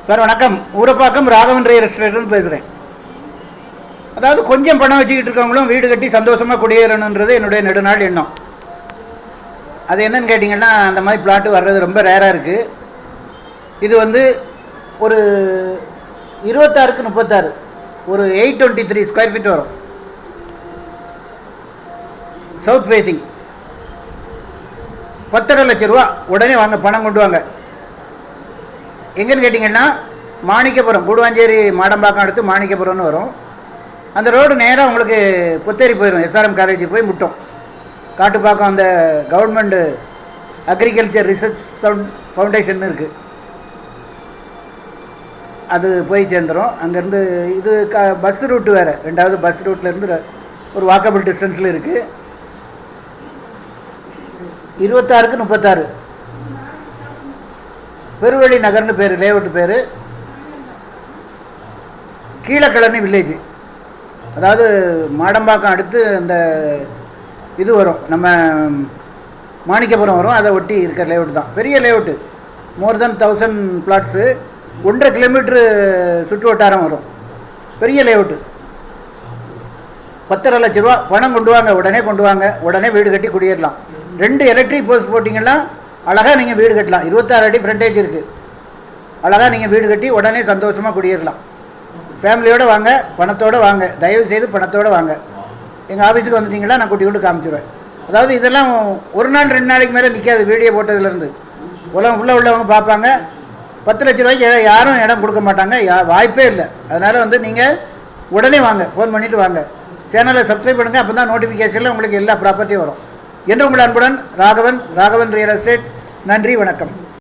Sir வணக்கம். Urapakkam Raghavan real எஸ்டேட்னு பேசுகிறேன். அதாவது கொஞ்சம் பணம் வச்சுக்கிட்டு இருக்கவங்களும் வீடு கட்டி சந்தோஷமாக குடியேறணுன்றது என்னுடைய நெடுநாள் எண்ணம். அது என்னன்னு கேட்டிங்கன்னா, அந்த மாதிரி பிளாட்டு வர்றது ரொம்ப ரேராக இருக்குது. இது வந்து ஒரு 26க்கு 36 ஒரு 823 ஸ்கொயர் ஃபீட் வரும். சவுத் ஃபேஸிங் 10.5 லட்ச ரூபா. உடனே வாங்க, பணம் கொண்டு வாங்க. எங்கன்னு கேட்டிங்கன்னா, மாணிக்கபுரம், கூடுவாஞ்சேரி மாடம்பாக்கம் அடுத்து மாணிக்கபுரம்னு வரும். அந்த ரோடு நேராக உங்களுக்கு புத்தேரி போயிடும். எஸ்ஆர்எம் காலேஜ் போய் முட்டும். காட்டுப்பாக்கம் அந்த கவர்மெண்ட் அக்ரிகல்ச்சர் ரிசர்ச் ஃபவுண்டேஷன் இருக்குது, அது போய் சேர்ந்துடும். அங்கேருந்து இது பஸ் ரூட்டு வேறு, ரெண்டாவது பஸ் ரூட்லேருந்து ஒரு வாக்கபிள் டிஸ்டன்ஸில் இருக்குது. 26க்கு 36 பெருவழி நகர்னு பேர், லேஅவுட் பேர். கீழக்கிழனி வில்லேஜ், அதாவது மாடம்பாக்கம் அடுத்து அந்த இது வரும், நம்ம மாணிக்கபுரம் வரும், அதை ஒட்டி இருக்கிற லேஅவுட் தான். பெரிய லேஅவுட்டு, மோர் தென் 1000 பிளாட்ஸு, 1.5 கிலோமீட்ரு சுற்று வட்டாரம் வரும். பெரிய லேஅவுட்டு. 10.5 லட்ச ரூபா. பணம் கொண்டு வாங்க, உடனே கொண்டு வாங்க. உடனே வீடு கட்டி குடியேறலாம். 2 எலக்ட்ரிக் போஸ்ட் போட்டிங்கன்னா அழகாக நீங்கள் வீடு கட்டலாம். 26 அடி ஃப்ரண்டேஜ் இருக்குது. அழகாக நீங்கள் வீடு கட்டி உடனே சந்தோஷமாக குடியேறலாம். ஃபேமிலியோடு வாங்க, பணத்தோடு வாங்க. தயவு செய்து பணத்தோடு வாங்க. எங்கள் ஆஃபீஸுக்கு வந்துட்டிங்களா, நான் கூட்டி கொண்டு காமிச்சிடுவேன். அதாவது இதெல்லாம் ஒரு நாள் 2 நாளைக்கு மேலே நிற்காது. வீடியோ போட்டதுலேருந்து உலகம் ஃபுல்லாக உள்ளவங்க பார்ப்பாங்க. 10 லட்ச ரூபாய்க்கு யாரும் இடம் கொடுக்க மாட்டாங்க, வாய்ப்பே இல்லை. அதனால் வந்து நீங்கள் உடனே வாங்க, ஃபோன் பண்ணிவிட்டு வாங்க. சேனலை சப்ஸ்கிரைப் பண்ணுங்கள், அப்போ தான் நோட்டிஃபிகேஷனில் உங்களுக்கு எல்லா ப்ராப்பர்ட்டியும் வரும். என்று உங்கள் அன்புடன் ராகவன் ரியல் எஸ்டேட். நன்றி, வணக்கம்.